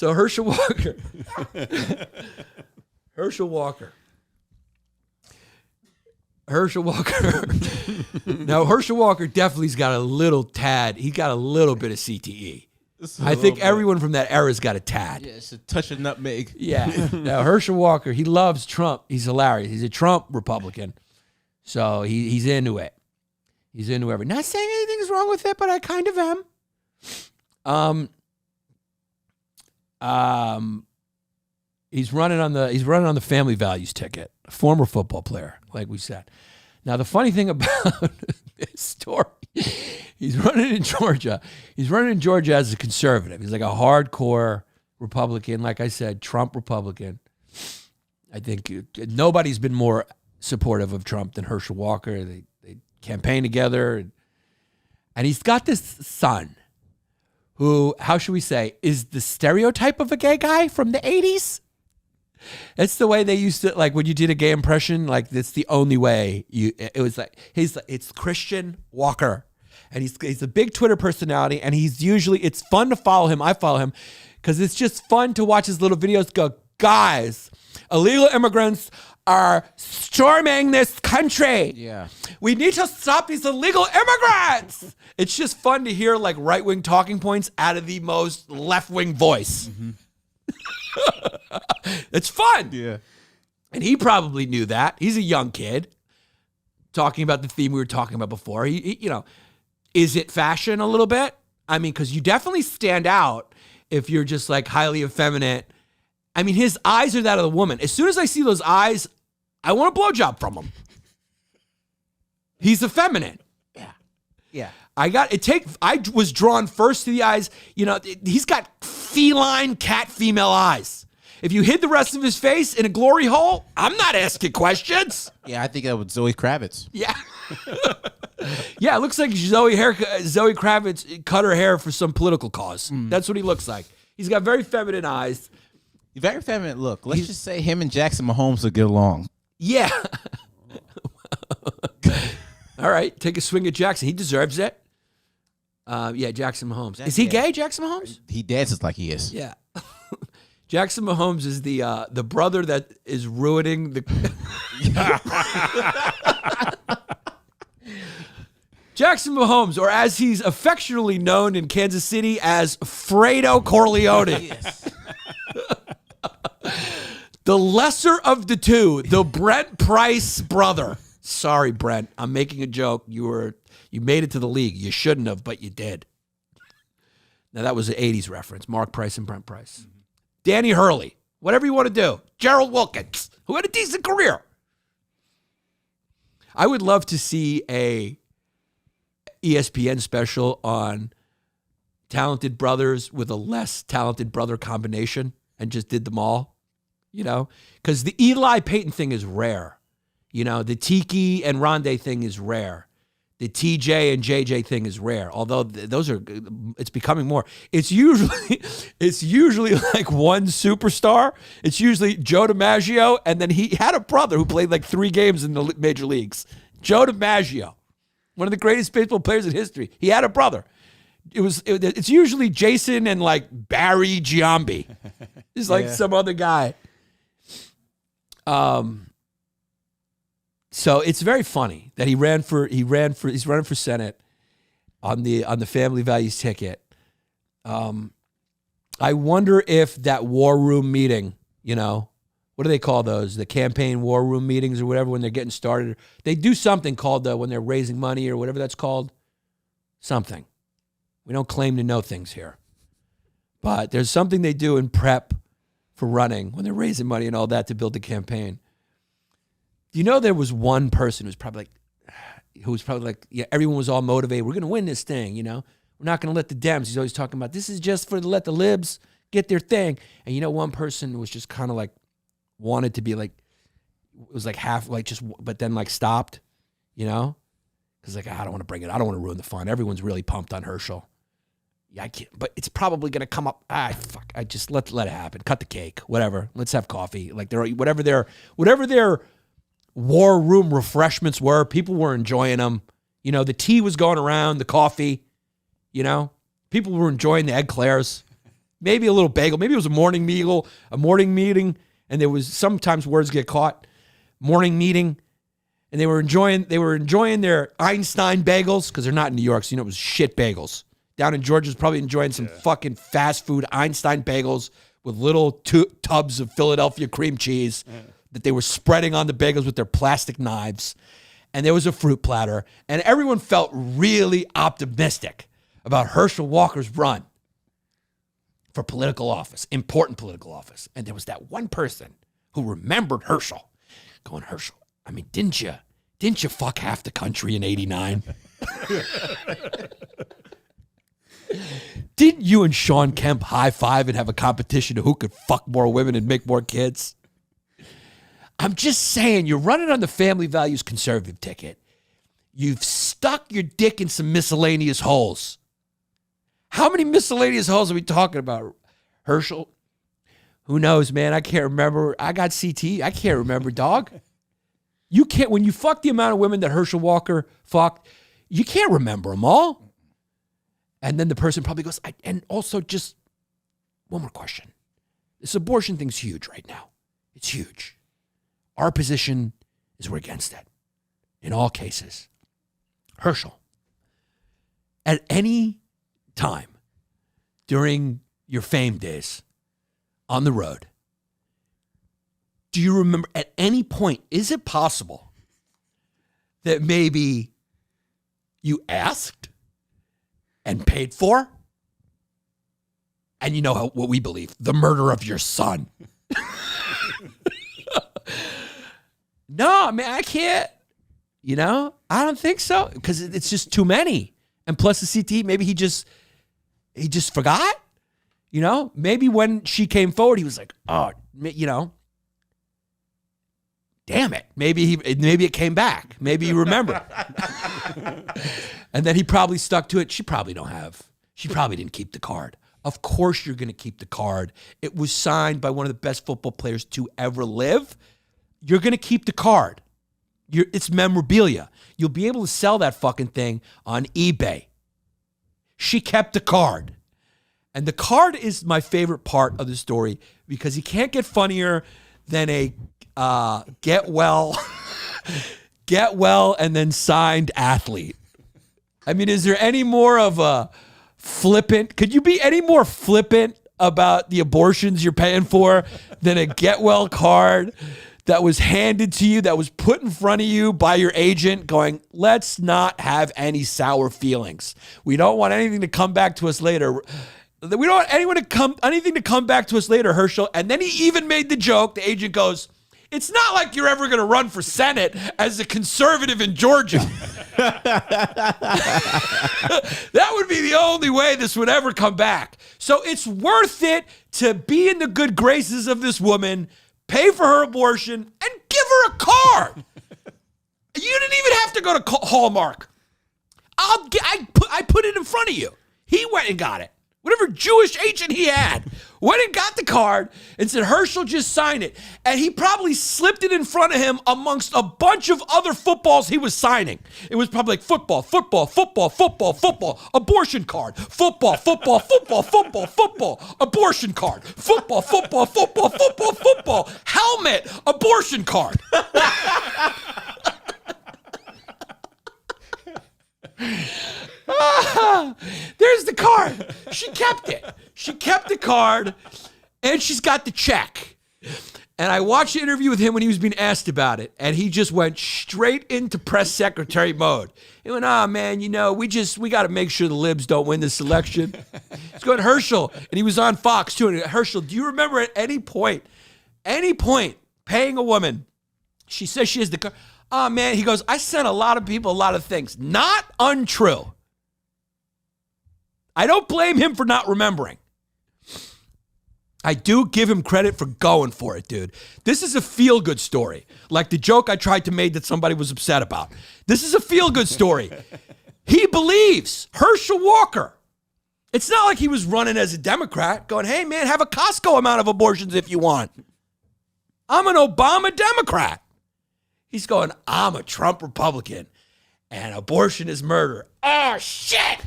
So Herschel Walker. Herschel Walker. Now, Herschel Walker definitely's got a little tad. He got a little bit of CTE. I think everyone from that era's got a tad. Yeah, it's a touch of nutmeg. Yeah. Now, Herschel Walker, he loves Trump. He's hilarious. He's a Trump Republican. So he's into it. He's into everything. Not saying anything's wrong with it, but I kind of am. He's running on the family values ticket. A former football player, like we said. Now, the funny thing about this story, he's running in Georgia. He's running in Georgia as a conservative. He's like a hardcore Republican, like I said, Trump Republican. I think nobody's been more supportive of Trump than Herschel Walker. They campaign together. And he's got this son who, how should we say, is the stereotype of a gay guy from the 80s. It's the way they used to, like when you did a gay impression, like that's the only way it was like, it's Christian Walker. And he's a big Twitter personality, and it's fun to follow him. I follow him because it's just fun to watch his little videos go, guys, illegal immigrants are storming this country. Yeah. We need to stop these illegal immigrants. It's just fun to hear like right-wing talking points out of the most left-wing voice. Mm-hmm. It's fun. Yeah. And he probably knew that. He's a young kid talking about the theme we were talking about before. He is it fashion a little bit? I mean, because you definitely stand out if you're just like highly effeminate. I mean, his eyes are that of the woman. As soon as I see those eyes, I want a blowjob from him. He's effeminate. Yeah. I was drawn first to the eyes. He's got feline cat female eyes. If you hid the rest of his face in a glory hole, I'm not asking questions. Yeah, I think that was Zoe Kravitz. Yeah. Yeah, it looks like Zoe Kravitz cut her hair for some political cause. That's what he looks like. He's got very feminine eyes. Very feminine look. Let's just say him and Jackson Mahomes will get along. Yeah. All right, take a swing at Jackson. He deserves it. Jackson Mahomes. Is he gay, Jackson Mahomes? He dances like he is. Yeah. Jackson Mahomes is the brother that is ruining the... Jackson Mahomes, or as he's affectionately known in Kansas City as Fredo Corleone. Yes. The lesser of the two, the Brent Price brother. Sorry, Brent. I'm making a joke. You made it to the league. You shouldn't have, but you did. Now, that was an 80s reference. Mark Price and Brent Price. Mm-hmm. Danny Hurley. Whatever you want to do. Gerald Wilkins, who had a decent career. I would love to see a ESPN special on talented brothers with a less talented brother combination and just did them all, because the Eli Peyton thing is rare. The Tiki and Rondé thing is rare. The TJ and JJ thing is rare. Although it's becoming more. It's usually like one superstar. It's usually Joe DiMaggio, and then he had a brother who played like 3 games in the major leagues. Joe DiMaggio, one of the greatest baseball players in history. He had a brother. It's usually Jason and like Barry Giambi. It's like some other guy. So it's very funny that he's running for Senate on the family values ticket. I wonder if that war room meeting, what do they call those? The campaign war room meetings or whatever, when they're getting started. They do something called when they're raising money or whatever that's called. Something. We don't claim to know things here. But there's something they do in prep for running when they're raising money and all that to build the campaign. There was one person who was probably like, everyone was all motivated. We're going to win this thing, We're not going to let the Dems. He's always talking about, this is just to let the libs get their thing. And one person was just kind of like, wanted to be like, it was like half, like just, but then like stopped, Because like, I don't want to bring it. I don't want to ruin the fun. Everyone's really pumped on Herschel. Yeah, I can't, but it's probably going to come up. Fuck. I just let it happen. Cut the cake, whatever. Let's have coffee. Like whatever their war room refreshments were, people were enjoying them. The tea was going around, the coffee, people were enjoying the eclairs. maybe a little bagel. Maybe it was a morning meal, and there was sometimes words get caught. Morning meeting, and they were enjoying their Einstein bagels because they're not in New York, so it was shit bagels. Down in Georgia's probably enjoying some fucking fast food Einstein bagels with little tubs of Philadelphia cream cheese that they were spreading on the bagels with their plastic knives. And there was a fruit platter, and everyone felt really optimistic about Herschel Walker's run for political office, important political office. And there was that one person who remembered Herschel going, Herschel, I mean, didn't you fuck half the country in 89? Didn't you and Sean Kemp high five and have a competition of who could fuck more women and make more kids? I'm just saying, you're running on the family values conservative ticket. You've stuck your dick in some miscellaneous holes. How many miscellaneous holes are we talking about, Herschel? Who knows, man? I can't remember. I got CT. I can't remember, dog. You can't, when you fuck the amount of women that Herschel Walker fucked, you can't remember them all. And then the person probably goes, and also just one more question. This abortion thing's huge right now. It's huge. Our position is we're against it in all cases. Herschel, at any time during your fame days on the road, do you remember at any point, is it possible that maybe you asked and paid for? And you know what we believe, the murder of your son. No, man, I can't. I don't think so because it's just too many. And plus the CT, maybe he just forgot. Maybe when she came forward, he was like, oh, damn it. Maybe it came back. Maybe he remembered. And then he probably stuck to it. She probably didn't keep the card. Of course you're going to keep the card. It was signed by one of the best football players to ever live. You're going to keep the card. It's memorabilia. You'll be able to sell that fucking thing on eBay. She kept the card. And the card is my favorite part of the story because he can't get funnier than a get well and then signed athlete. I mean, is there any more of a flippant? Could you be any more flippant about the abortions you're paying for than a get well card that was handed to you, that was put in front of you by your agent going, let's not have any sour feelings. We don't want anything to come back to us later. We don't want anything to come back to us later, Herschel. And then he even made the joke. The agent goes, it's not like you're ever going to run for Senate as a conservative in Georgia. That would be the only way this would ever come back. So it's worth it to be in the good graces of this woman, pay for her abortion, and give her a card. You didn't even have to go to Hallmark. I put it in front of you. He went and got it. Whatever Jewish agent he had went and got the card and said, Herschel, just sign it. And he probably slipped it in front of him amongst a bunch of other footballs he was signing. It was probably like football, abortion card, football, abortion card, football, helmet, abortion card. There's the card. She kept it. She kept the card, and she's got the check. And I watched the interview with him when he was being asked about it, and he just went straight into press secretary mode. He went, man, we got to make sure the libs don't win this election. He's going, Herschel, and he was on Fox too. And Herschel, do you remember at any point paying a woman? She says she has the card. Oh, man, he goes, I sent a lot of people a lot of things. Not untrue. I don't blame him for not remembering. I do give him credit for going for it, dude. This is a feel-good story. Like the joke I tried to make that somebody was upset about. This is a feel-good story. He believes. Herschel Walker. It's not like he was running as a Democrat going, hey, man, have a Costco amount of abortions if you want. I'm an Obama Democrat. He's going, I'm a Trump Republican, and abortion is murder. Oh, shit.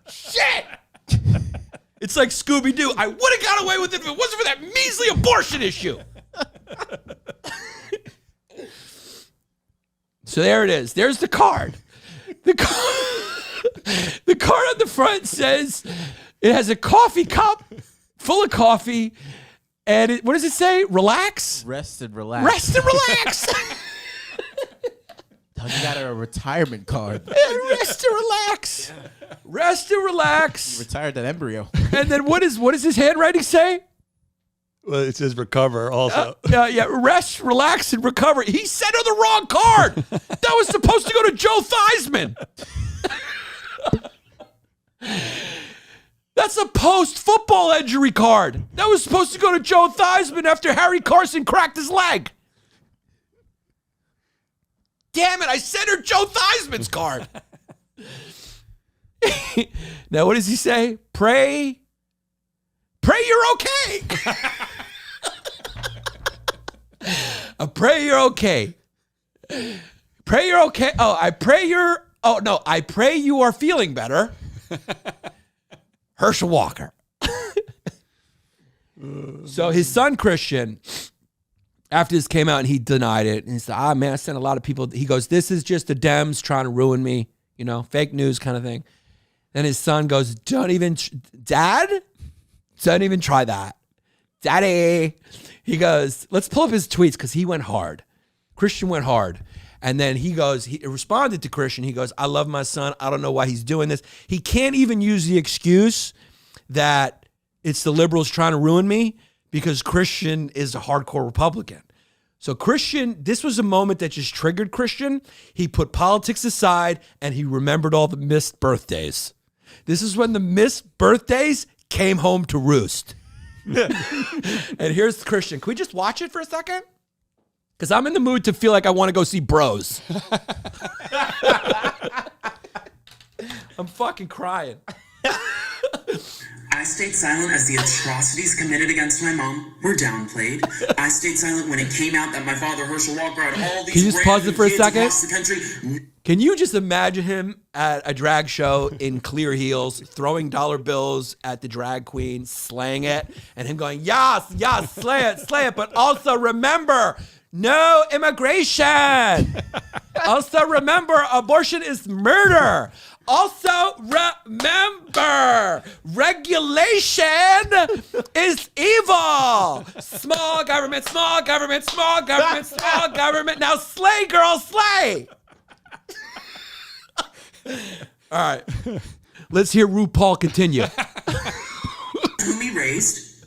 Shit. It's like Scooby-Doo. I would have got away with it if it wasn't for that measly abortion issue. So there it is. There's the card. The card on the front says it has a coffee cup full of coffee. And what does it say? Relax? Rest and relax. Rest and relax. You got a retirement card. Rest and relax. Rest and relax. Retired that embryo. And then what does his handwriting say? Well, it says recover also. Yeah, rest, relax, and recover. He sent her the wrong card. That was supposed to go to Joe Theismann. That's a post-football injury card. That was supposed to go to Joe Theismann after Harry Carson cracked his leg. Damn it, I sent her Joe Theismann's card. Now, what does he say? Pray you're okay. I pray you're okay. Pray you're okay. I pray you are feeling better. Herschel Walker. So his son, Christian, after this came out and he denied it, and he said, man, I sent a lot of people. He goes, this is just the Dems trying to ruin me, fake news kind of thing. Then his son goes, Dad? Don't even try that. Daddy. He goes, let's pull up his tweets because he went hard. Christian went hard. And then he responded to Christian. He goes, I love my son. I don't know why he's doing this. He can't even use the excuse that it's the liberals trying to ruin me because Christian is a hardcore Republican. So Christian, this was a moment that just triggered Christian. He put politics aside and he remembered all the missed birthdays. This is when the missed birthdays came home to roost. And here's Christian. Can we just watch it for a second? Because I'm in the mood to feel like I want to go see Bros. I'm fucking crying. I stayed silent as the atrocities committed against my mom were downplayed. I stayed silent when it came out that my father, Herschel Walker, had all these Can you just pause it for a second? across the country. Can you just imagine him at a drag show in clear heels, throwing dollar bills at the drag queen, slaying it, and him going, yes, slay it, but also remember, no immigration. Also remember, abortion is murder. Also remember, regulation is evil. Small government, small government, small government, small government. Now slay, girl, slay. All right. Let's hear RuPaul continue. Whom he raised,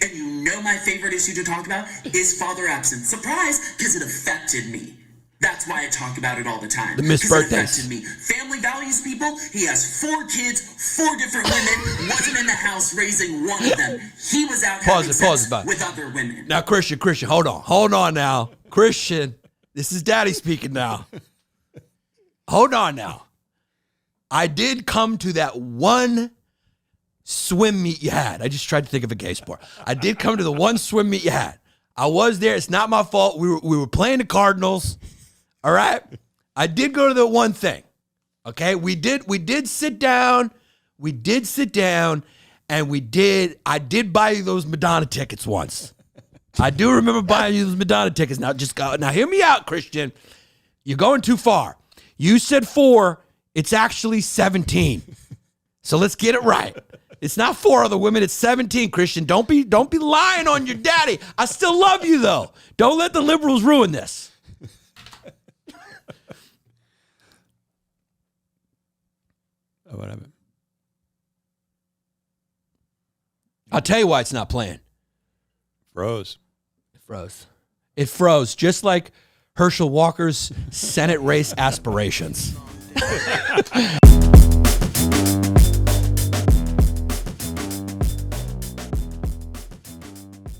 and you know my favorite issue to talk about is father absence. Surprise, because it affected me. That's why I talk about it all the time. The missed birthdays. It affected me. Family values people. He has 4 kids, 4 different women. Wasn't in the house raising one of them. He was out having sex with other women. Now, Christian, hold on now. Christian, this is Daddy speaking now. Hold on now. I did come to that one swim meet you had. I just tried to think of a gay sport. I did come to the one swim meet you had. I was there. It's not my fault. We were playing the Cardinals. All right. I did go to the one thing. Okay. We did sit down. We did sit down, and I did buy you those Madonna tickets once. I do remember buying you those Madonna tickets. Now hear me out, Christian. You're going too far. You said 4. It's actually 17. So let's get it right. It's not 4 other women. It's 17, Christian. Don't be lying on your daddy. I still love you, though. Don't let the liberals ruin this. Oh, what happened? I'll tell you why it's not playing. Froze. It froze, just like Herschel Walker's Senate race aspirations.